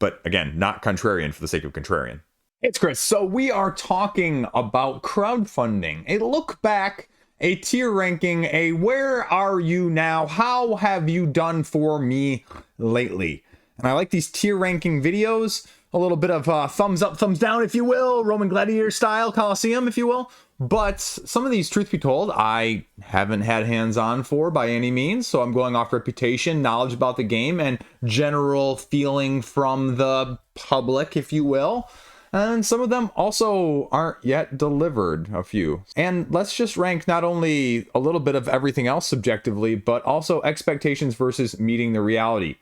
But again, not contrarian for the sake of contrarian. It's Chris. So we are talking about crowdfunding, a look back, a tier ranking, a where are you now? How have you done for me lately? And I like these tier ranking videos, a little bit of thumbs up, thumbs down, if you will, Roman Gladiator style, Colosseum, if you will. But some of these, truth be told, I haven't had hands-on for by any means, so I'm going off reputation, knowledge about the game, and general feeling from the public, if you will. And some of them also aren't yet delivered, a few. And let's just rank not only a little bit of everything else subjectively, but also expectations versus meeting the reality.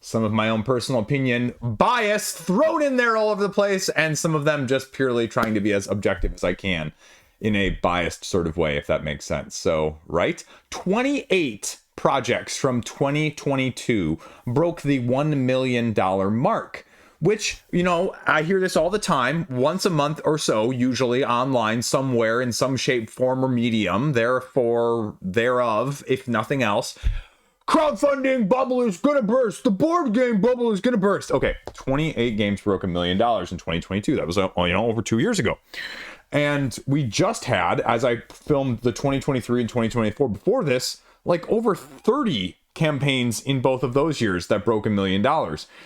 Some of my own personal opinion, bias thrown in there all over the place, and some of them just purely trying to be as objective as I can in a biased sort of way, if that makes sense. So, right? 28 projects from 2022 broke the $1 million mark. Which, you know, I hear this all the time, once a month or so, usually online somewhere in some shape, form, or medium, therefore, thereof, if nothing else. Crowdfunding bubble is gonna burst. The board game bubble is gonna burst. Okay, 28 games broke $1 million in 2022. That was, over 2 years ago. And we just had, as I filmed the 2023 and 2024 before this, like over 30 campaigns in both of those years that broke $1 million.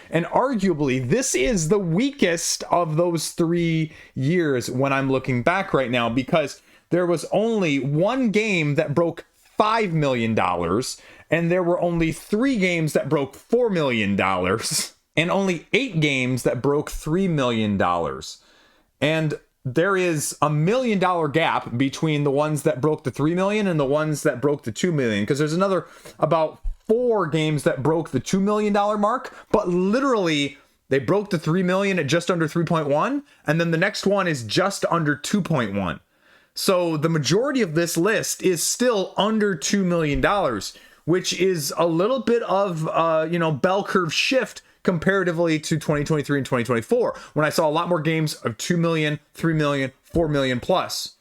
And arguably, this is the weakest of those 3 years when I'm looking back right now, because there was only one game that broke $5 million, and there were only 3 games that broke $4 million, and only 8 games that broke $3 million. And there is $1 million gap between the ones that broke the 3 million and the ones that broke the 2 million, because there's another about 4 games that broke the $2 million mark, but literally they broke the 3 million at just under 3.1, and then the next one is just under 2.1. So the majority of this list is still under $2 million, which is a little bit of bell curve shift comparatively to 2023 and 2024, when I saw a lot more games of 2 million, 3 million, 4 million plus.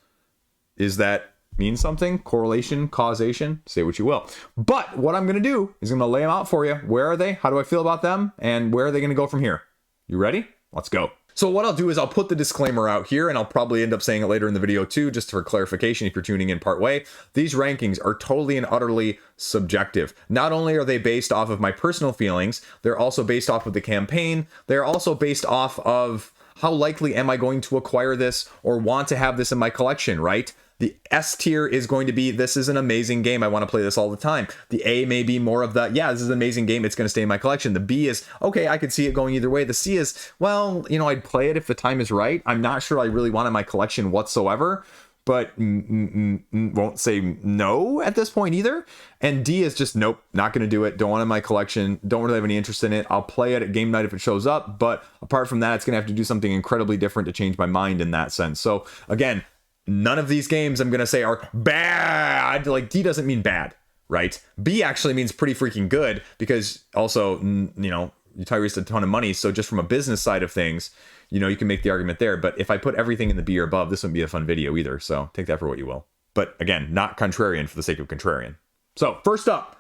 Is that mean something? Correlation, causation, say what you will. But what I'm going to do is I'm going to lay them out for you. Where are they? How do I feel about them? And where are they going to go from here? You ready? Let's go. So what I'll do is I'll put the disclaimer out here, and I'll probably end up saying it later in the video too, just for clarification if you're tuning in part way. These rankings are totally and utterly subjective. Not only are they based off of my personal feelings, they're also based off of the campaign. They're also based off of how likely am I going to acquire this or want to have this in my collection, right? The S tier is going to be, this is an amazing game, I want to play this all the time. The A may be more of the, yeah, this is an amazing game, it's going to stay in my collection. The B is, okay, I could see it going either way. The C is, well, I'd play it if the time is right. I'm not sure I really want it in my collection whatsoever, but won't say no at this point either. And D is just, nope, not going to do it. Don't want it in my collection. Don't really have any interest in it. I'll play it at game night if it shows up. But apart from that, it's going to have to do something incredibly different to change my mind in that sense. So again, none of these games I'm going to say are bad. Like, D doesn't mean bad, right? B actually means pretty freaking good, because also, Utah raised a ton of money. So just from a business side of things, you can make the argument there. But if I put everything in the B or above, this wouldn't be a fun video either. So take that for what you will. But again, not contrarian for the sake of contrarian. So first up,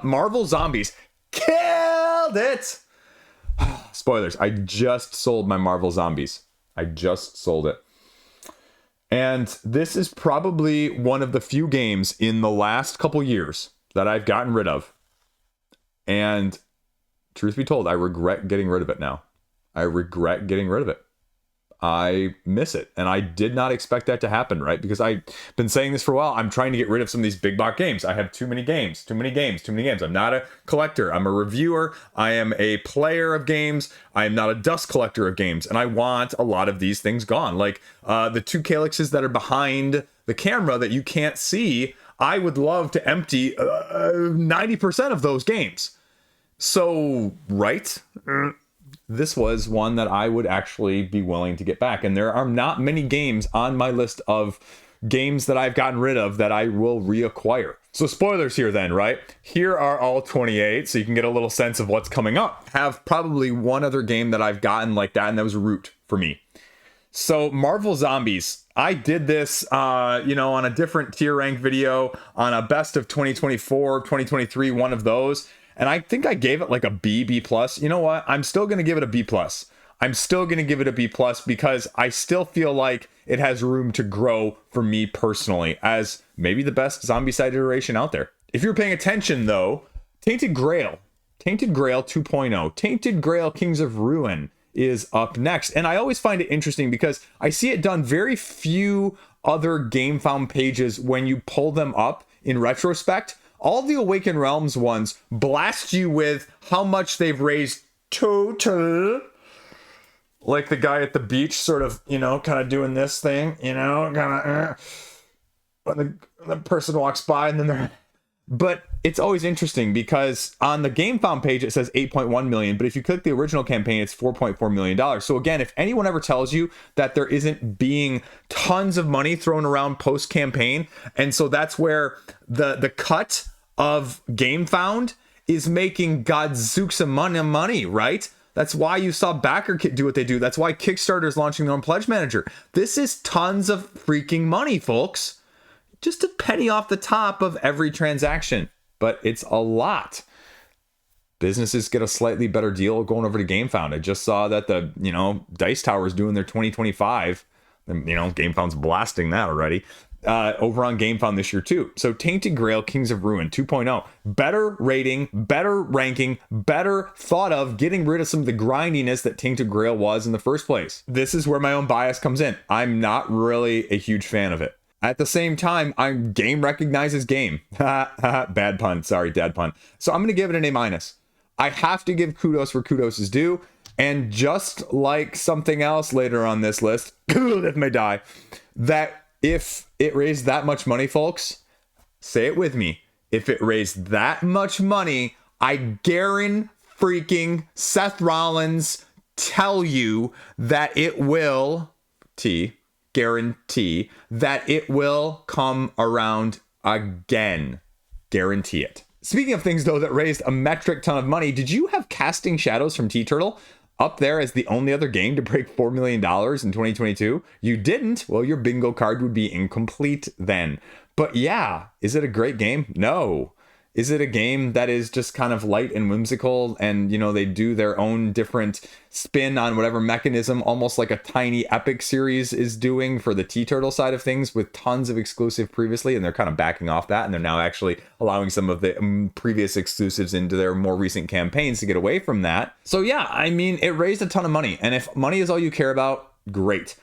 Marvel Zombies. Killed it! Spoilers, I just sold my Marvel Zombies. I just sold it. And this is probably one of the few games in the last couple years that I've gotten rid of. And truth be told, I regret getting rid of it now. I regret getting rid of it. I miss it. And I did not expect that to happen, right? Because I've been saying this for a while. I'm trying to get rid of some of these big box games. I have too many games. I'm not a collector. I'm a reviewer. I am a player of games. I am not a dust collector of games. And I want a lot of these things gone. Like the 2 calyxes that are behind the camera that you can't see, I would love to empty 90% of those games. So, right? This was one that I would actually be willing to get back. And there are not many games on my list of games that I've gotten rid of that I will reacquire. So spoilers here then, right? Here are all 28, so you can get a little sense of what's coming up. Have probably one other game that I've gotten like that, and that was Root for me. So Marvel Zombies, I did this, on a different tier rank video, on a best of 2024, 2023, one of those. and I think I gave it like a B plus. You know what? I'm still going to give it a B plus. I'm still going to give it a B plus because I still feel like it has room to grow for me personally as maybe the best zombie-side iteration out there. If you're paying attention, though, Tainted Grail 2.0, Tainted Grail Kings of Ruin is up next. And I always find it interesting because I see it done very few other GameFound pages when you pull them up in retrospect. All the Awakened Realms ones blast you with how much they've raised total. Like the guy at the beach sort of, you know, kind of doing this thing, you know, kind of when the person walks by and then they're... But it's always interesting because on the GameFound page, it says 8.1 million. But if you click the original campaign, it's $4.4 million. So again, if anyone ever tells you that there isn't being tons of money thrown around post-campaign, and so that's where the cut of GameFound is making gadzooks of money, right? That's why you saw BackerKit do what they do. That's why Kickstarter is launching their own pledge manager. This is tons of freaking money, folks. Just a penny off the top of every transaction, but it's a lot. Businesses get a slightly better deal going over to GameFound. I just saw that the, you know, Dice Tower is doing their 2025. And, you know, GameFound's blasting that already. Over on GameFound this year too. So Tainted Grail Kings of Ruin 2.0. Better rating, better ranking, better thought of, getting rid of some of the grindiness that Tainted Grail was in the first place. This is where my own bias comes in. I'm not really a huge fan of it. At the same time, game recognizes game. Bad pun. Sorry, dad pun. So I'm going to give it an A-. I have to give kudos where kudos is due. And just like something else later on this list, that may die, that if it raised that much money, folks, say it with me. If it raised that much money, I guarantee freaking Seth Rollins tell you that it will, guarantee that it will come around again. Guarantee it. Speaking of things, though, that raised a metric ton of money, did you have Casting Shadows from T-Turtle up there as the only other game to break $4 million in 2022? You didn't? Well, your bingo card would be incomplete then. But yeah, is it a great game? No. Is it a game that is just kind of light and whimsical and, you know, they do their own different spin on whatever mechanism, almost like a tiny epic series is doing for the T-Turtle side of things with tons of exclusive previously, and they're kind of backing off that, and they're now actually allowing some of the previous exclusives into their more recent campaigns to get away from that. So yeah, I mean, it raised a ton of money, and if money is all you care about, great.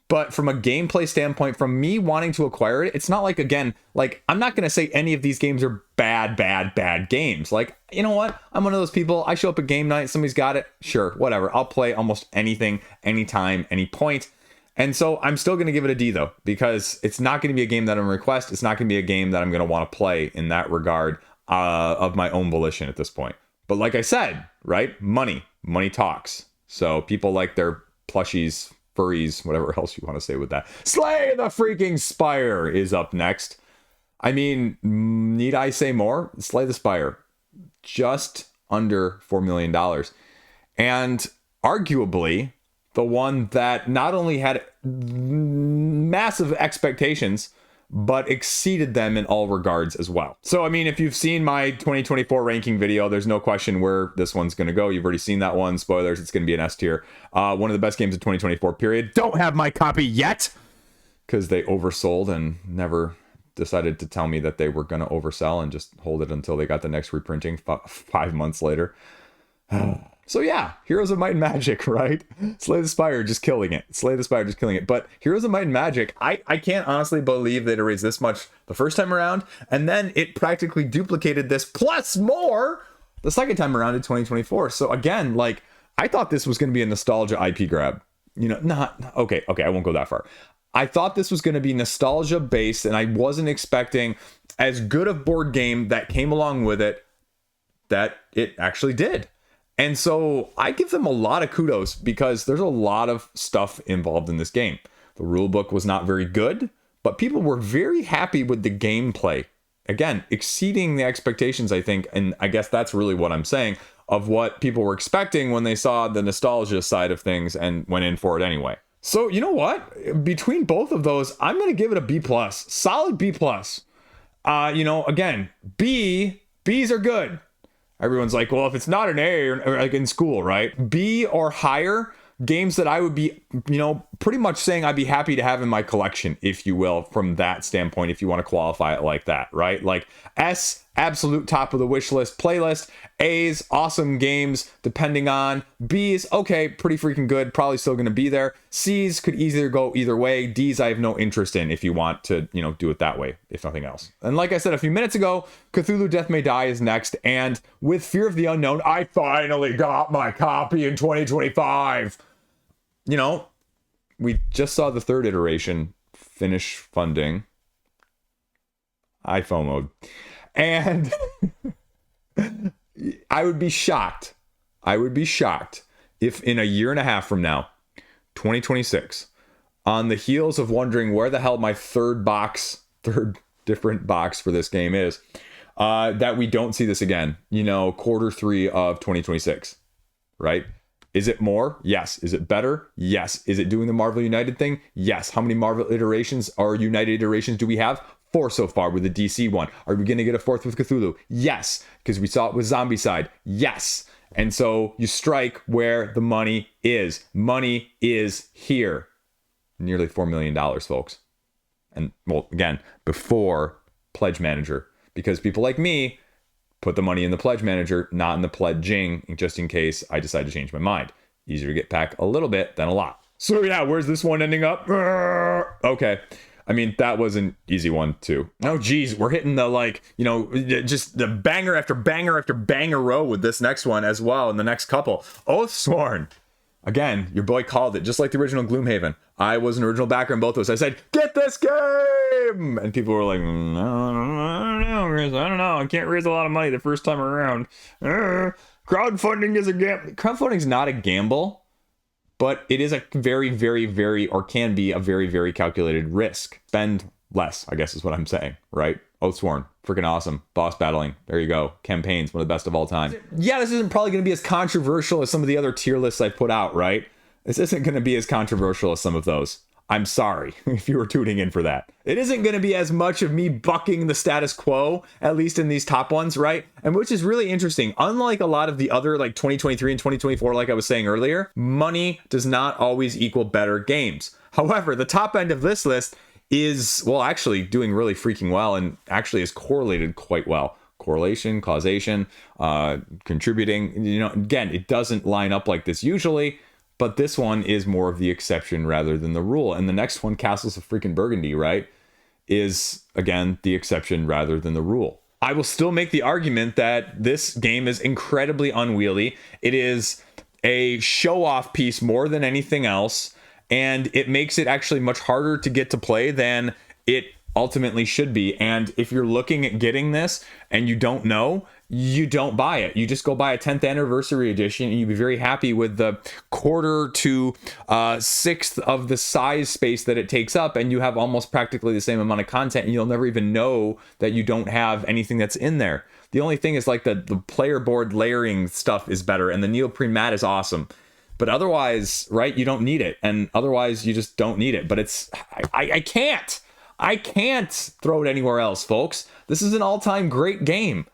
But from a gameplay standpoint, from me wanting to acquire it, it's not like, again, like, I'm not going to say any of these games are bad games. Like, you know what? I'm one of those people. I show up at game night, somebody's got it. Sure, whatever. I'll play almost anything, anytime, any point. And so I'm still going to give it a D, though, because it's not going to be a game that I'm request. It's not going to be a game that I'm going to want to play in that regard of my own volition at this point. But like I said, right? Money talks. So people like their plushies, furries, whatever else you want to say with that. Slay the freaking Spire is up next. I mean, need I say more? Slay the Spire. Just under $4 million. And arguably, the one that not only had massive expectations, but exceeded them in all regards as well. So, I mean, if you've seen my 2024 ranking video, there's no question where this one's going to go. You've already seen that one. Spoilers, it's going to be an S tier. One of the best games of 2024, period. Don't have my copy yet, because they oversold and never decided to tell me that they were going to oversell and just hold it until they got the next reprinting 5 months later. So yeah, Heroes of Might and Magic, right? Slay the Spire, just killing it. Slay the Spire, just killing it. But Heroes of Might and Magic, I can't honestly believe that it raised this much the first time around, and then it practically duplicated this plus more the second time around in 2024. So again, like, I thought this was going to be a nostalgia IP grab. You know, okay, I won't go that far. I thought this was going to be nostalgia based, and I wasn't expecting as good a board game that came along with it that it actually did. And so I give them a lot of kudos because there's a lot of stuff involved in this game. The rulebook was not very good, but people were very happy with the gameplay. Again, exceeding the expectations, I think, and I guess that's really what I'm saying, of what people were expecting when they saw the nostalgia side of things and went in for it anyway. So, you know what? Between both of those, I'm going to give it a B+. Solid B+. You know, again, B's are good. Everyone's like, well, if it's not an A or like in school, right? B or higher, games that I would be, pretty much saying I'd be happy to have in my collection, if you will, from that standpoint, if you want to qualify it like that, right? Like S, absolute top of the wish list playlist. A's, awesome games, depending on. B's, okay, pretty freaking good, probably still going to be there. C's could either go either way. D's, I have no interest in if you want to, do it that way, if nothing else. And like I said a few minutes ago, Cthulhu Death May Die is next. And with Fear of the Unknown, I finally got my copy in 2025. We just saw the third iteration finish funding. I FOMO'd. And I would be shocked. If in a year and a half from now, 2026, on the heels of wondering where the hell my third different box for this game is, that we don't see this again, Q3 of 2026, right? Is it more? Yes. Is it better? Yes. Is it doing the Marvel United thing? Yes. How many Marvel iterations or United iterations do we have? 4 so far with the DC one. Are we going to get a 4th with Cthulhu? Yes. Because we saw it with Zombicide. Yes. And so you strike where the money is. Money is here. Nearly $4 million, folks. And, well, again, before Pledge Manager. Because people like me put the money in the Pledge Manager, not in the pledging, just in case I decide to change my mind. Easier to get back a little bit than a lot. So yeah, where's this one ending up? Okay. I mean, that was an easy one too. Oh geez, we're hitting the just the banger after banger after banger row with this next one as well, and the next couple. Oathsworn. Again, your boy called it, just like the original Gloomhaven. I was an original backer in both those. I said, get this game! And people were like, no, I don't know. I can't raise a lot of money the first time around. Crowdfunding is a gamble. Crowdfunding is not a gamble, but it is a very, very, very, or can be a very, very calculated risk. Spend less, I guess is what I'm saying, right? Oathsworn, freaking awesome. Boss battling, there you go. Campaigns, one of the best of all time. Yeah, this isn't probably going to be as controversial as some of the other tier lists I put out, right? This isn't going to be as controversial as some of those. I'm sorry if you were tuning in for that. It isn't going to be as much of me bucking the status quo, at least in these top ones, right? And which is really interesting. Unlike a lot of the other, like 2023 and 2024, like I was saying earlier, money does not always equal better games. However, the top end of this list is, well, actually doing really freaking well, and actually is correlated quite well. Correlation, causation, contributing. Again, it doesn't line up like this usually, but this one is more of the exception rather than the rule. And the next one, Castles of freaking Burgundy, right, is, again, the exception rather than the rule. I will still make the argument that this game is incredibly unwieldy. It is a show-off piece more than anything else, and it makes it actually much harder to get to play than it ultimately should be. And if you're looking at getting this and you don't know, you don't buy it. You just go buy a 10th anniversary edition, and you'll be very happy with the 1/4 to 1/6 of the size space that it takes up, and you have almost practically the same amount of content, and you'll never even know that you don't have anything that's in there. The only thing is like the player board layering stuff is better, and the neoprene mat is awesome. But otherwise, right, you don't need it. And otherwise, you just don't need it. But it's, I can't throw it anywhere else, folks. This is an all-time great game.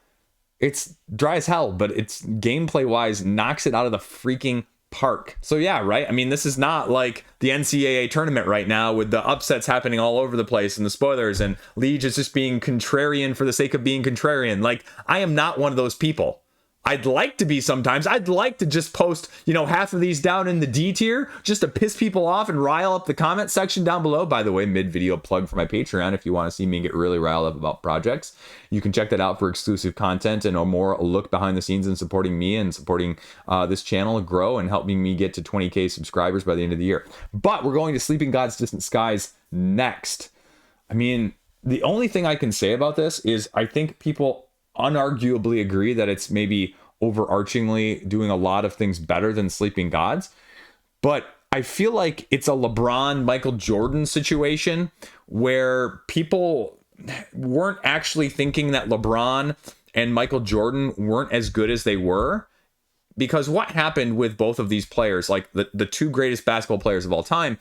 It's dry as hell, but it's gameplay-wise knocks it out of the freaking park. So yeah, right? I mean, this is not like the NCAA tournament right now with the upsets happening all over the place and the spoilers, and Liege is just being contrarian for the sake of being contrarian. Like, I am not one of those people. I'd like to be sometimes. I'd like to just post, half of these down in the D tier just to piss people off and rile up the comment section down below. By the way, mid-video plug for my Patreon if you want to see me get really riled up about projects. You can check that out for exclusive content and a more look behind the scenes and supporting me and supporting this channel grow and helping me get to 20K subscribers by the end of the year. But we're going to Sleeping Gods Distant Skies next. I mean, the only thing I can say about this is I think people unarguably agree that it's maybe overarchingly doing a lot of things better than Sleeping Gods, but I feel like it's a LeBron Michael Jordan situation where people weren't actually thinking that LeBron and Michael Jordan weren't as good as they were, because what happened with both of these players, like the two greatest basketball players of all time,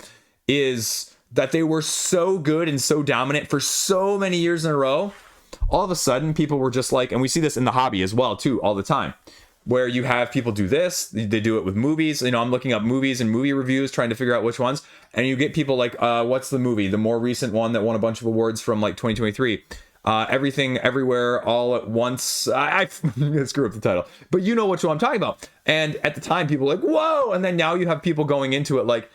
is that they were so good and so dominant for so many years in a row all of a sudden people were just like, and we see this in the hobby as well too all the time, where you have people do this, they do it with movies. You know, I'm looking up movies and movie reviews, trying to figure out which ones, and you get people like, what's the movie, the more recent one that won a bunch of awards from like 2023, Everything Everywhere All at Once. I screw up the title, but you know which one I'm talking about. And at the time people were like, whoa, and then now you have people going into it like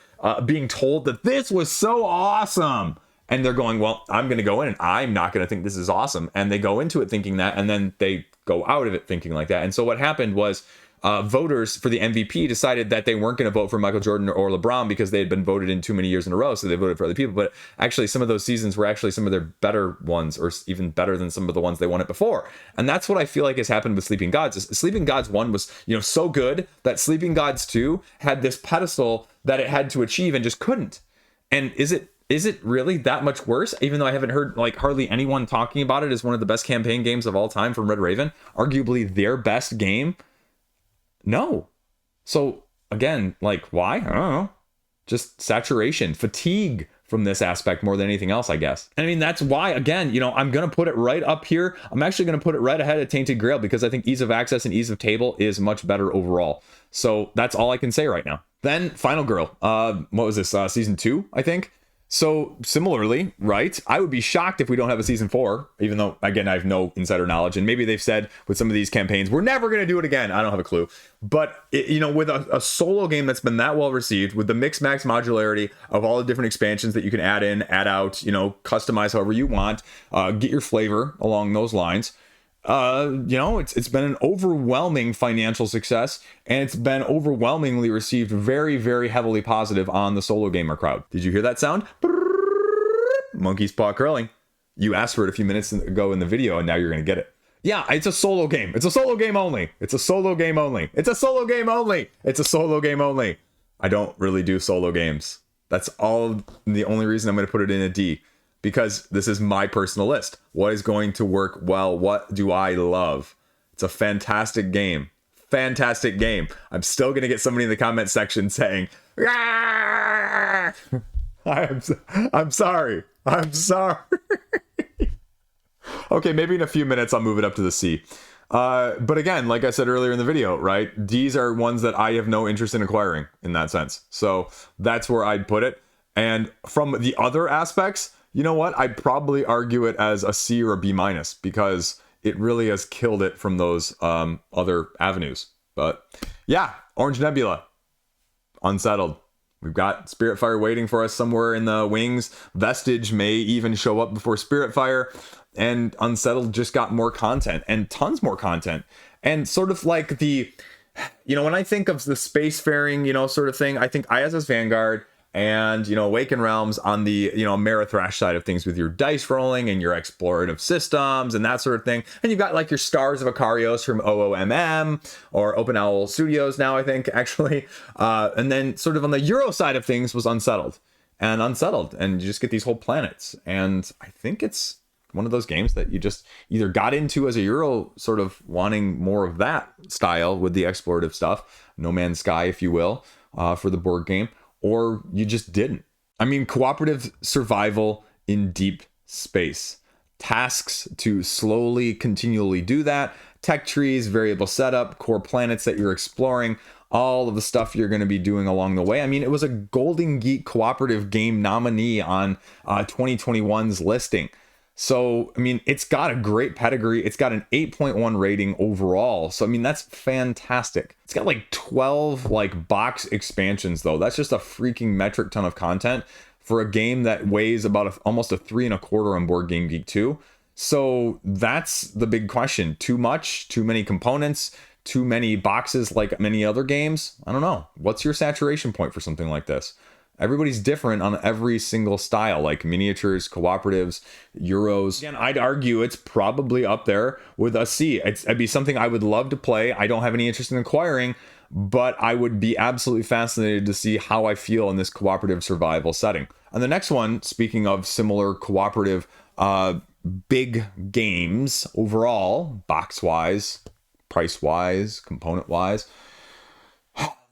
being told that this was so awesome, and they're going, well, I'm going to go in and I'm not going to think this is awesome, and they go into it thinking that, and then they go out of it thinking like that. And so what happened was voters for the MVP decided that they weren't going to vote for Michael Jordan or LeBron because they had been voted in too many years in a row, so they voted for other people. But actually some of those seasons were actually some of their better ones, or even better than some of the ones they won it before. And that's what I feel like has happened with Sleeping Gods. Sleeping Gods 1 was, you know, so good that Sleeping Gods 2 had this pedestal that it had to achieve and just couldn't. And is it really that much worse? Even though I haven't heard like hardly anyone talking about it as one of the best campaign games of all time from Red Raven, arguably their best game. No. So again, like, why? I don't know. Just saturation, fatigue from this aspect more than anything else, I guess. And I mean, that's why, again, you know, I'm going to put it right up here. I'm actually going to put it right ahead of Tainted Grail because I think ease of access and ease of table is much better overall. So that's all I can say right now. Then Final Girl. What was this? Season 2, I think. So similarly, right, I would be shocked if we don't have a season 4, even though, again, I have no insider knowledge. And maybe they've said with some of these campaigns, we're never going to do it again. I don't have a clue. But, you know, with a solo game that's been that well received, with the mix max modularity of all the different expansions that you can add in, add out, you know, customize however you want, get your flavor along those lines. You know, it's been an overwhelming financial success, and it's been overwhelmingly received very, very heavily positive on the solo gamer crowd. Did you hear that sound? Monkey's paw curling. You asked for it a few minutes ago in the video, and now you're going to get it. Yeah, it's a solo game. It's a solo game only. It's a solo game only. It's a solo game only. It's a solo game only. I don't really do solo games. That's all the only reason I'm going to put it in a D. Because this is my personal list. What is going to work well? What do I love? It's a fantastic game. Fantastic game. I'm still going to get somebody in the comment section saying, I'm sorry. I'm sorry. Okay, maybe in a few minutes I'll move it up to the C. But again, like I said earlier in the video, right? These are ones that I have no interest in acquiring in that sense. So that's where I'd put it. And from the other aspects, you know what? I'd probably argue it as a C or a B minus because it really has killed it from those other avenues. But yeah, Orange Nebula, Unsettled. We've got Spiritfire waiting for us somewhere in the wings. Vestige may even show up before Spiritfire. And Unsettled just got more content and tons more content. And sort of like the, you know, when I think of the spacefaring, you know, sort of thing, I think ISS Vanguard and, you know, Awaken Realms on the, you know, Amerithrash side of things with your dice rolling and your explorative systems and that sort of thing. And you've got like your Stars of Ikarios from OOMM or Open Owl Studios now, I think, actually. And then sort of on the Euro side of things was Unsettled. And you just get these whole planets. And I think it's one of those games that you just either got into as a Euro, sort of wanting more of that style with the explorative stuff, No Man's Sky, if you will, for the board game, or you just didn't. I mean, cooperative survival in deep space. Tasks to slowly, continually do that. Tech trees, variable setup, core planets that you're exploring, all of the stuff you're going to be doing along the way. I mean, it was a Golden Geek cooperative game nominee on 2021's listing. So, I mean, it's got a great pedigree. It's got an 8.1 rating overall. So, I mean, that's fantastic. It's got like 12 like box expansions, though. That's just a freaking metric ton of content for a game that weighs about almost a 3.25 on Board Game Geek 2. So that's the big question. Too much, too many components, too many boxes like many other games. I don't know. What's your saturation point for something like this? Everybody's different on every single style, like miniatures, cooperatives, Euros. Again, I'd argue it's probably up there with a C. It'd be something I would love to play. I don't have any interest in acquiring, but I would be absolutely fascinated to see how I feel in this cooperative survival setting. And the next one, speaking of similar cooperative big games overall, box-wise, price-wise, component-wise,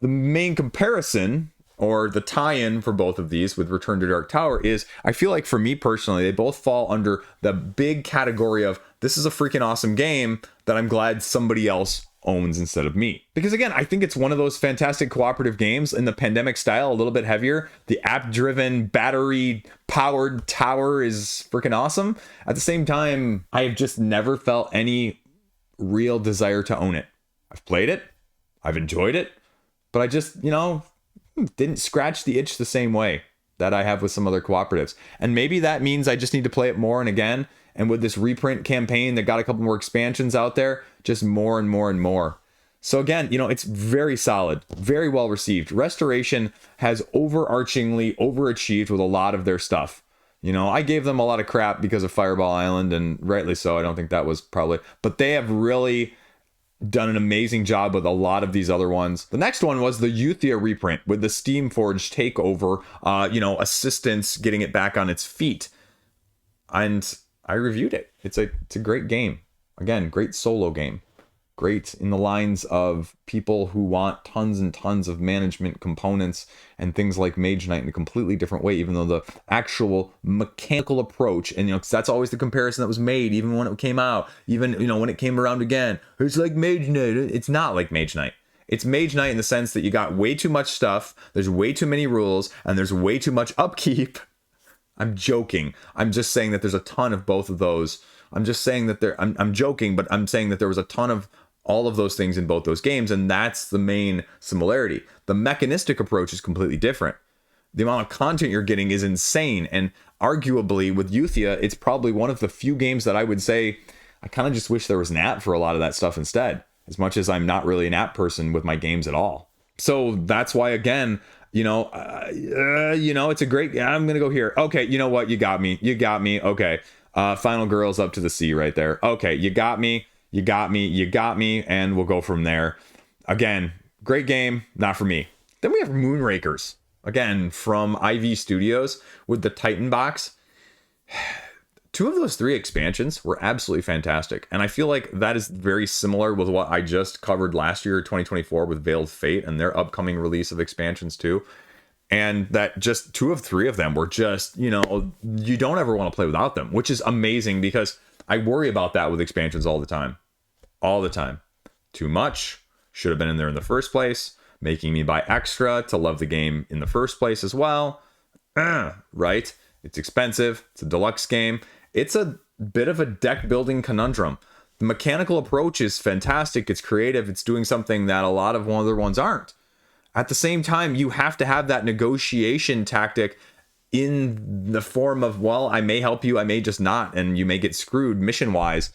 the main comparison or the tie-in for both of these with Return to Dark Tower is, I feel like for me personally, they both fall under the big category of this is a freaking awesome game that I'm glad somebody else owns instead of me. Because again, I think it's one of those fantastic cooperative games in the pandemic style, a little bit heavier. The app-driven, battery-powered tower is freaking awesome. At the same time, I have just never felt any real desire to own it. I've played it, I've enjoyed it, but I just, didn't scratch the itch the same way that I have with some other cooperatives. And maybe that means I just need to play it more and again. And with this reprint campaign that got a couple more expansions out there, just more and more and more. So again, it's very solid, very well received. Restoration has overarchingly overachieved with a lot of their stuff. I gave them a lot of crap because of Fireball Island, and rightly so. I don't think that was probably, but they have really done an amazing job with a lot of these other ones. The next one was the Euthia reprint with the Steamforge takeover, assistance getting it back on its feet. And I reviewed it. It's a great game. Again, great solo game. Great in the lines of people who want tons and tons of management components and things like Mage Knight in a completely different way, even though the actual mechanical approach, and 'cause that's always the comparison that was made, even when it came out, even when it came around again, it's like Mage Knight. It's not like Mage Knight. It's Mage Knight in the sense that you got way too much stuff, there's way too many rules, and there's way too much upkeep. I'm joking. I'm just saying that there's a ton of both of those. I'm just saying that I'm joking, but I'm saying that there was a ton of all of those things in both those games, and that's the main similarity. The mechanistic approach is completely different. The amount of content you're getting is insane, and arguably with Euthia, it's probably one of the few games that I would say I kind of just wish there was an app for a lot of that stuff instead, as much as I'm not really an app person with my games at all. So that's why, again, it's a great, I'm going to go here. Okay. You know what? You got me. Okay. Final Girls Up to the Sea right there. Okay. You got me. And we'll go from there. Again, great game. Not for me. Then we have Moonrakers, again, from IV Studios with the Titan box. Two of those three expansions were absolutely fantastic. And I feel like that is very similar with what I just covered last year, 2024, with Veiled Fate and their upcoming release of expansions too. And that just two of three of them were just, you don't ever want to play without them, which is amazing because I worry about that with expansions all the time. All the time. Too much. Should have been in there in the first place. Making me buy extra to love the game in the first place as well. Right? It's expensive. It's a deluxe game. It's a bit of a deck building conundrum. The mechanical approach is fantastic. It's creative. It's doing something that a lot of other ones aren't. At the same time, you have to have that negotiation tactic in the form of, well, I may help you, I may just not, and you may get screwed mission-wise.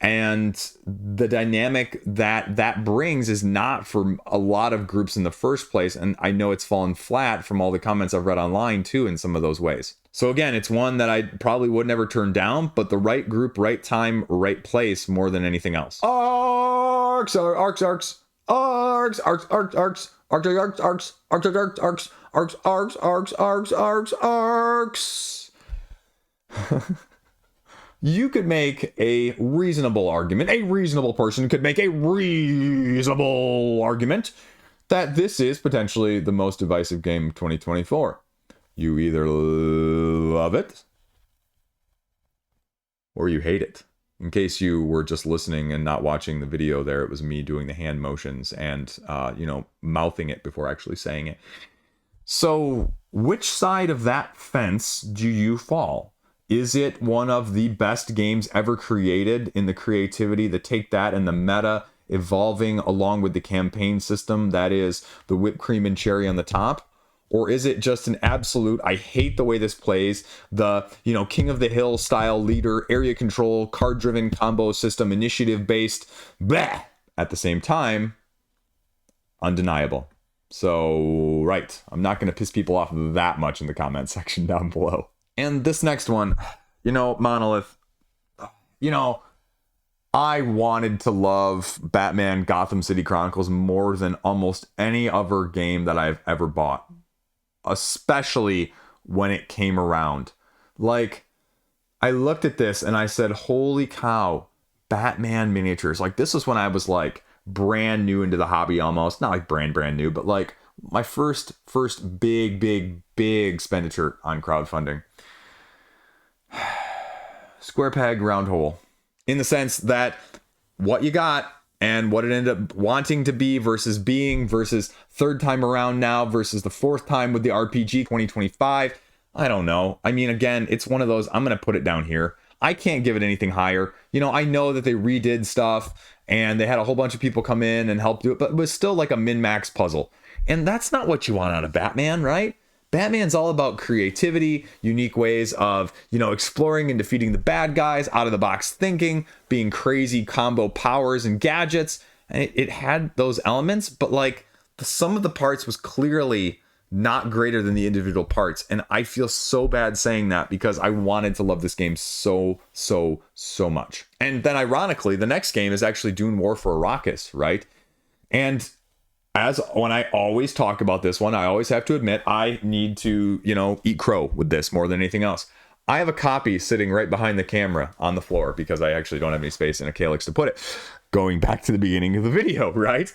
And the dynamic that brings is not for a lot of groups in the first place. And I know it's fallen flat from all the comments I've read online too in some of those ways. So again, it's one that I probably would never turn down, but the right group, right time, right place more than anything else. Arcs. You could make a reasonable argument, a reasonable person could make a reasonable argument that this is potentially the most divisive game of 2024. You either love it or you hate it. In case you were just listening and not watching the video there, it was me doing the hand motions and, mouthing it before actually saying it. So which side of that fence do you fall? Is it one of the best games ever created in the creativity, the take that and the meta evolving along with the campaign system that is the whipped cream and cherry on the top? Or is it just an absolute, I hate the way this plays, the, King of the Hill style leader, area control, card-driven combo system, initiative-based, bleh, at the same time, undeniable. So, right, I'm not going to piss people off that much in the comment section down below. And this next one, Monolith, I wanted to love Batman Gotham City Chronicles more than almost any other game that I've ever bought. Especially when it came around. Like, I looked at this and I said, holy cow, Batman miniatures. Like, this was when I was like brand new into the hobby almost. Not like brand new, but like my first big expenditure on crowdfunding. Square peg, round hole. in the sense that what you got and what it ended up wanting to be versus being versus third time around now versus the fourth time with the RPG 2025. I don't know. I mean, again, it's one of those, I'm going to put it down here. I can't give it anything higher. You know, I know that they redid stuff and they had a whole bunch of people come in and help do it, but it was still like a min-max puzzle. And that's not what you want out of Batman, right? Batman's all about creativity, unique ways of, you know, exploring and defeating the bad guys, out of the box thinking, being crazy combo powers and gadgets. And it had those elements, but like the sum of the parts was clearly not greater than the individual parts. And I feel so bad saying that because I wanted to love this game so much. And then ironically, the next game is actually Dune War for Arrakis, right? And as when I always talk about this one, I always have to admit I need to, you know, eat crow with this more than anything else. I have a copy sitting right behind the camera on the floor because I actually don't have any space in a calyx to put it. Going back to the beginning of the video, right?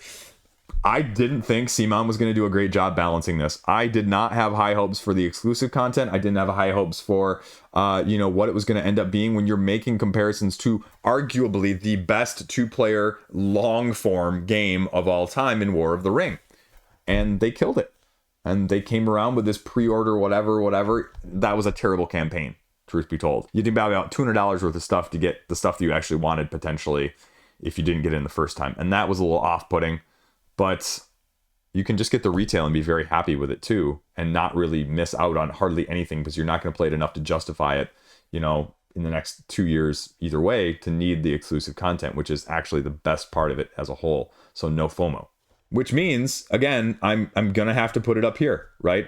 I didn't think Simon was going to do a great job balancing this. I did not have high hopes for the exclusive content. I didn't have high hopes for, you know, what it was going to end up being when you're making comparisons to arguably the best two-player long-form game of all time in War of the Ring. And they killed it. And they came around with this pre-order whatever. That was a terrible campaign, truth be told. You did about $200 worth of stuff to get the stuff that you actually wanted potentially if you didn't get it in the first time. And that was a little off-putting. But you can just get the retail and be very happy with it too, and not really miss out on hardly anything because you're not going to play it enough to justify it, you know, in the next 2 years either way to need the exclusive content, which is actually the best part of it as a whole. So no FOMO, which means, again, I'm going to have to put it up here, right?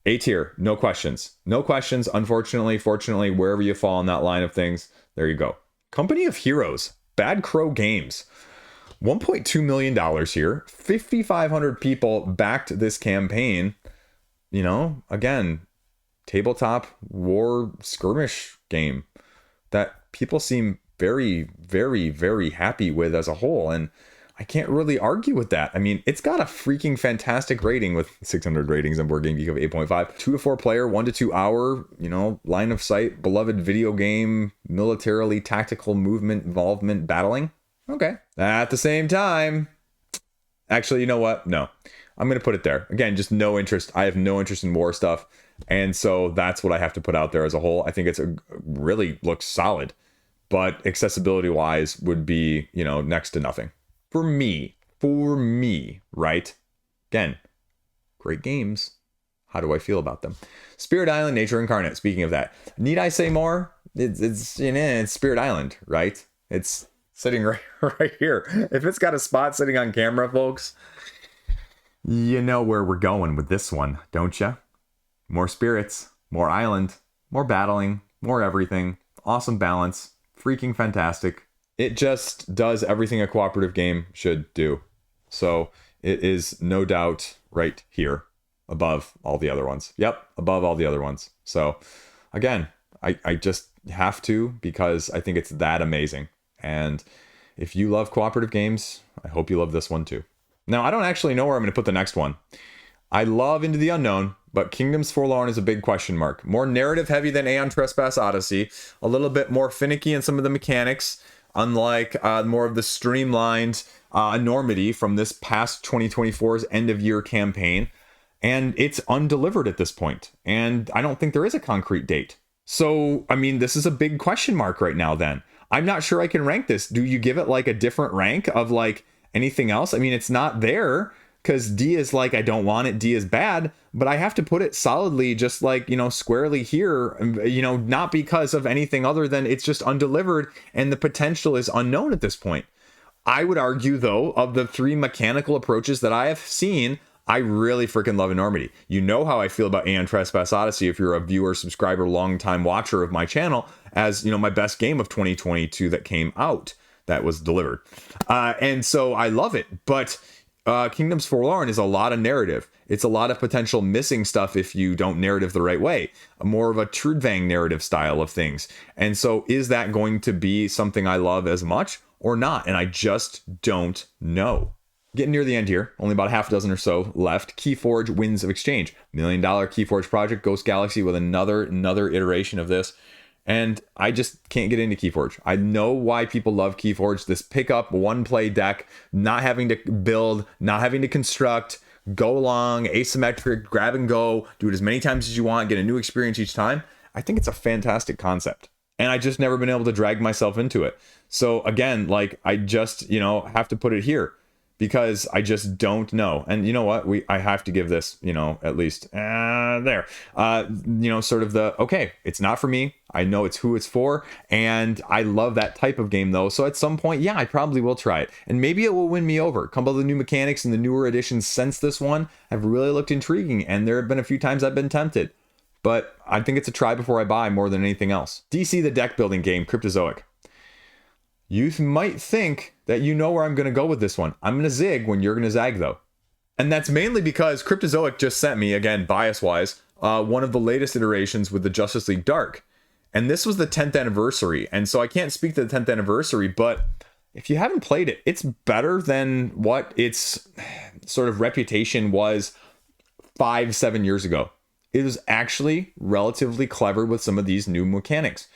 A tier, no questions. No questions, unfortunately, fortunately, wherever you fall in that line of things, there you go. Company of Heroes, Bad Crow Games. $1.2 million here. 5,500 people backed this campaign. You know, again, tabletop war skirmish game that people seem very happy with as a whole. And I can't really argue with that. I mean, it's got a freaking fantastic rating with 600 ratings on Board Game Geek of 8.5. 2 to 4 player, 1 to 2 hour, you know, line of sight, beloved video game, militarily tactical movement, involvement, battling. Okay. At the same time, actually, you know what? No, I'm going to put it there. Again, just no interest. I have no interest in war stuff. And so that's what I have to put out there as a whole. I think it's really looks solid, but accessibility wise would be, you know, next to nothing for me, right? Again, great games. How do I feel about them? Spirit Island, Nature Incarnate. Speaking of that, need I say more? It's you know, it's Spirit Island, right? It's sitting right here. If it's got a spot sitting on camera, folks, you know where we're going with this one, don't you? More spirits, more island, more battling, more everything. Awesome balance. Freaking fantastic. It just does everything a cooperative game should do. So it is no doubt right here above all the other ones. Yep, above all the other ones. So again, I just have to because I think it's that amazing. And if you love cooperative games, I hope you love this one too. Now, I don't actually know where I'm going to put the next one. I love Into the Unknown, but Kingdoms Forlorn is a big question mark. More narrative heavy than Aeon Trespass Odyssey. A little bit more finicky in some of the mechanics, unlike more of the streamlined enormity from this past 2024's end of year campaign. And it's undelivered at this point. And I don't think there is a concrete date. So, I mean, this is a big question mark right now then. I'm not sure I can rank this. Do you give it like a different rank of like anything else? I mean, it's not there because D is like, I don't want it. D is bad, but I have to put it solidly just like, you know, squarely here, you know, not because of anything other than it's just undelivered and the potential is unknown at this point. I would argue, though, of the 3 mechanical approaches that I have seen, I really freaking love Enormity. You know how I feel about Aeon Trespass Odyssey if you're a viewer, subscriber, longtime watcher of my channel, as, you know, my best game of 2022 that came out, that was delivered. And so I love it. But Kingdoms Forlorn is a lot of narrative. It's a lot of potential missing stuff if you don't narrative the right way. More of a Trudvang narrative style of things. And so is that going to be something I love as much or not? And I just don't know. Getting near the end here, only about half a dozen or so left. Keyforge Winds of Exchange, $1 million Keyforge project, Ghost Galaxy with another iteration of this. And I just can't get into Keyforge. I know why people love Keyforge. This pick up, one play deck, not having to build, not having to construct, go along, asymmetric, grab and go, do it as many times as you want, get a new experience each time. I think it's a fantastic concept. And I just never been able to drag myself into it. So again, like I just, have to put it here because I just don't know. And you know what? I have to give this, at least there. Sort of okay, it's not for me. I know it's who it's for. And I love that type of game though. So at some point, yeah, I probably will try it. And maybe it will win me over. A couple of the new mechanics and the newer editions since this one have really looked intriguing. And there have been a few times I've been tempted. But I think it's a try before I buy more than anything else. DC the deck building game, Cryptozoic. You might think that you know where I'm going to go with this one. I'm going to zig when you're going to zag, though. And that's mainly because Cryptozoic just sent me, again, bias-wise, one of the latest iterations with the Justice League Dark. And this was the 10th anniversary. And so I can't speak to the 10th anniversary, but if you haven't played it, it's better than what its sort of reputation was 5-7 years ago. It was actually relatively clever with some of these new mechanics.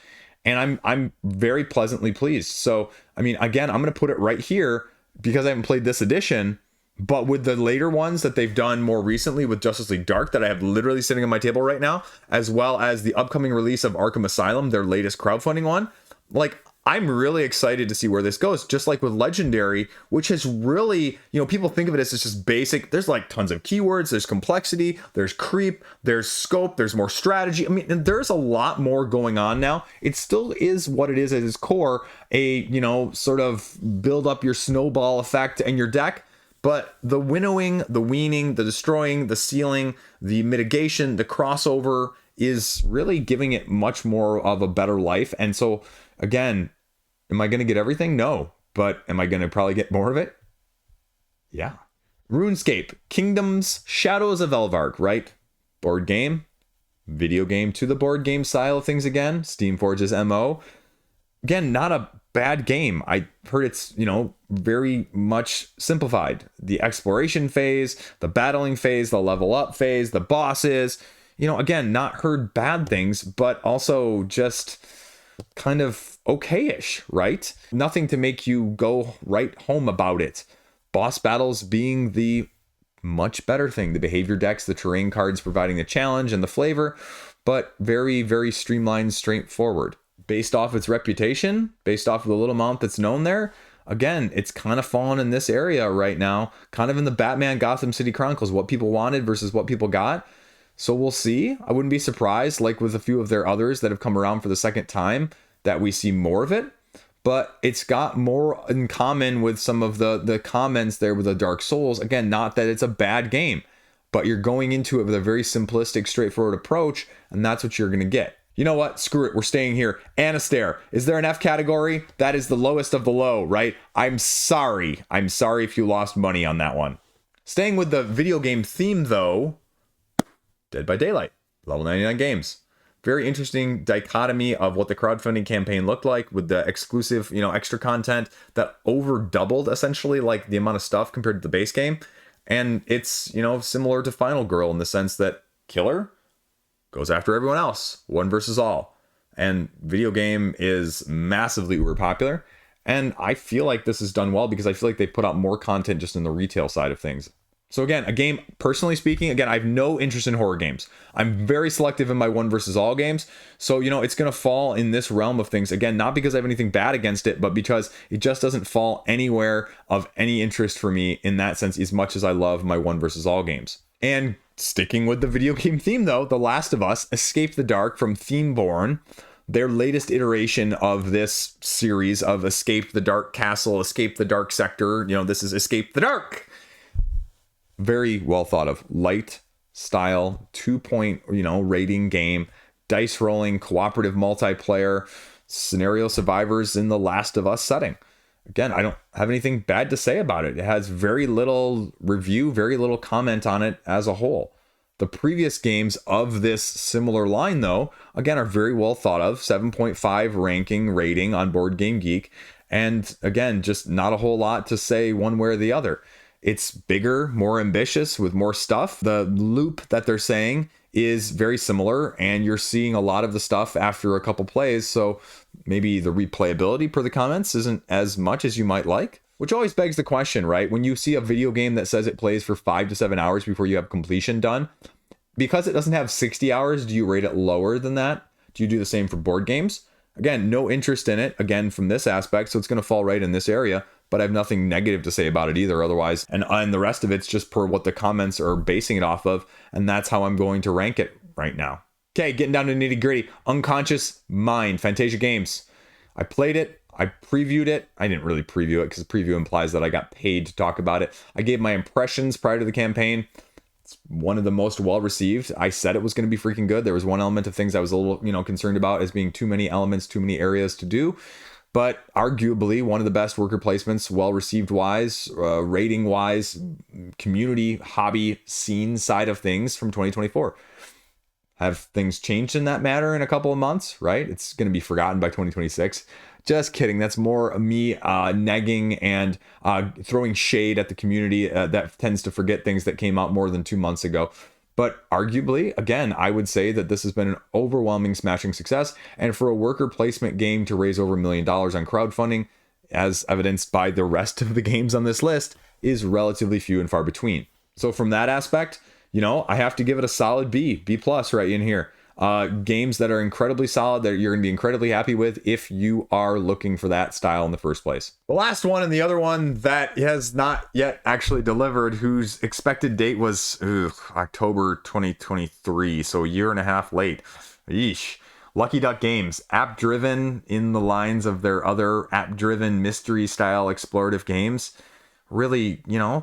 And I'm very pleasantly pleased. So, I mean, again, I'm going to put it right here because I haven't played this edition. But with the later ones that they've done more recently with Justice League Dark that I have literally sitting on my table right now, as well as the upcoming release of Arkham Asylum, their latest crowdfunding one, like, I'm really excited to see where this goes. Just like with Legendary, which has really, people think of it as just basic. There's like tons of keywords, there's complexity, there's creep, there's scope, there's more strategy. I mean, and there's a lot more going on now. It still is what it is at its core, a, sort of build up your snowball effect and your deck. But the winnowing, the weaning, the destroying, the sealing, the mitigation, the crossover is really giving it much more of a better life. And so, again, am I going to get everything? No. But am I going to probably get more of it? Yeah. RuneScape, Kingdoms, Shadows of Elvarg, right? Board game, video game to the board game style of things again. Steamforge's MO. Again, not a bad game. I heard it's, very much simplified. The exploration phase, the battling phase, the level up phase, the bosses. Again, not heard bad things, but also just kind of okay-ish, right? Nothing to make you go right home about it. Boss battles being the much better thing. The behavior decks, the terrain cards providing the challenge and the flavor, but very, very streamlined, straightforward. Based off its reputation, based off of the little amount that's known there, again, it's kind of fallen in this area right now, kind of in the Batman Gotham City Chronicles, what people wanted versus what people got. So we'll see. I wouldn't be surprised, like with a few of their others that have come around for the second time, that we see more of it. But it's got more in common with some of the comments there with the Dark Souls. Again, not that it's a bad game, but you're going into it with a very simplistic, straightforward approach, and that's what you're going to get. You know what? Screw it. We're staying here. Anastyr. Is there an F category? That is the lowest of the low, right? I'm sorry. I'm sorry if you lost money on that one. Staying with the video game theme, though, Dead by Daylight, level 99 games. Very interesting dichotomy of what the crowdfunding campaign looked like with the exclusive, extra content that over doubled essentially like the amount of stuff compared to the base game. And it's, similar to Final Girl in the sense that killer goes after everyone else, one versus all. And video game is massively uber popular. And I feel like this is done well because I feel like they put out more content just in the retail side of things. So again, a game, personally speaking, again, I have no interest in horror games. I'm very selective in my one versus all games. So, it's going to fall in this realm of things. Again, not because I have anything bad against it, but because it just doesn't fall anywhere of any interest for me in that sense, as much as I love my one versus all games. And sticking with the video game theme, though, The Last of Us, Escape the Dark from Themeborn, their latest iteration of this series of Escape the Dark Castle, Escape the Dark Sector. This is Escape the Dark. Very well thought of. Light style, 2-point, rating game, dice rolling, cooperative multiplayer, scenario survivors in the Last of Us setting. Again, I don't have anything bad to say about it. It has very little review, very little comment on it as a whole. The previous games of this similar line, though, again, are very well thought of. 7.5 ranking rating on Board Game Geek. And again, just not a whole lot to say one way or the other. It's bigger, more ambitious with more stuff. The loop that they're saying is very similar, and you're seeing a lot of the stuff after a couple plays. So maybe the replayability per the comments isn't as much as you might like, which always begs the question, right? When you see a video game that says it plays for 5 to 7 hours before you have completion done, because it doesn't have 60 hours, do you rate it lower than that? Do you do the same for board games? Again, no interest in it, again, from this aspect, so it's going to fall right in this area, but I have nothing negative to say about it either otherwise. And the rest of it's just per what the comments are basing it off of, and that's how I'm going to rank it right now. Okay, getting down to nitty gritty. Unconscious Mind, Fantasia Games. I played it. I previewed it. I didn't really preview it because the preview implies that I got paid to talk about it. I gave my impressions prior to the campaign. It's one of the most well received. I said it was going to be freaking good. There was one element of things I was a little, concerned about as being too many elements, too many areas to do. But arguably one of the best worker placements, well received wise, rating wise, community, hobby, scene side of things from 2024. Have things changed in that matter in a couple of months, right? It's going to be forgotten by 2026. Just kidding. That's more me negging and throwing shade at the community that tends to forget things that came out more than 2 months ago. But arguably, again, I would say that this has been an overwhelming smashing success. And for a worker placement game to raise over $1 million on crowdfunding, as evidenced by the rest of the games on this list, is relatively few and far between. So from that aspect, I have to give it a solid B plus right in here. Games that are incredibly solid, that you're going to be incredibly happy with if you are looking for that style in the first place. The last one, and the other one that has not yet actually delivered, whose expected date was October 2023, so a year and a half late. Yeesh. Lucky Duck Games, app-driven in the lines of their other app-driven mystery-style explorative games. Really,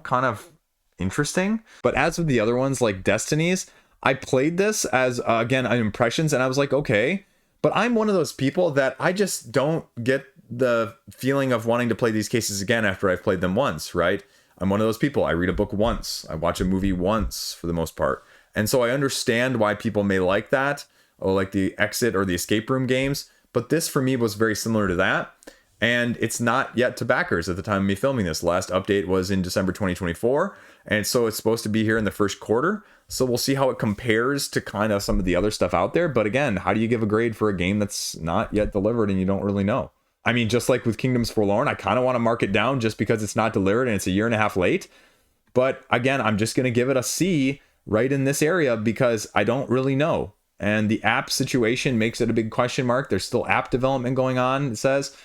kind of interesting. But as with the other ones like Destinies, I played this as, again, impressions, and I was like, okay. But I'm one of those people that I just don't get the feeling of wanting to play these cases again after I've played them once, right? I'm one of those people. I read a book once. I watch a movie once for the most part. And so I understand why people may like that, or like the Exit or the Escape Room games. But this for me was very similar to that. And it's not yet to backers at the time of me filming this. Last update was in December 2024. And so it's supposed to be here in the first quarter. So we'll see how it compares to kind of some of the other stuff out there. But again, how do you give a grade for a game that's not yet delivered and you don't really know? I mean, just like with Kingdoms Forlorn, I kind of want to mark it down just because it's not delivered and it's a year and a half late. But again, I'm just going to give it a C right in this area because I don't really know. And the app situation makes it a big question mark. There's still app development going on, it says.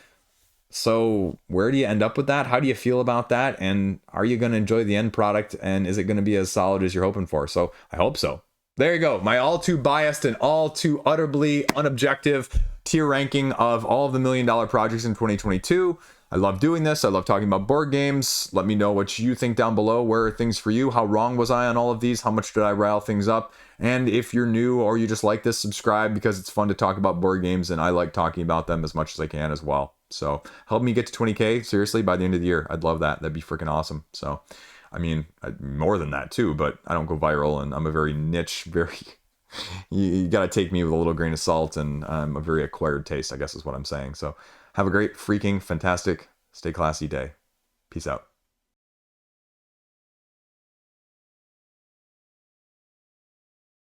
So where do you end up with that? How do you feel about that? And are you going to enjoy the end product? And is it going to be as solid as you're hoping for? So I hope so. There you go. My all too biased and all too utterly unobjective tier ranking of all of the $1 million projects in 2022. I love doing this. I love talking about board games. Let me know what you think down below. Where are things for you? How wrong was I on all of these? How much did I rile things up? And if you're new or you just like this, subscribe because it's fun to talk about board games and I like talking about them as much as I can as well. So help me get to 20K, seriously, by the end of the year. I'd love that. That'd be freaking awesome. So, I mean, more than that too, but I don't go viral and I'm a very niche, you got to take me with a little grain of salt and I'm a very acquired taste, I guess is what I'm saying. So have a great, freaking, fantastic, stay classy day. Peace out.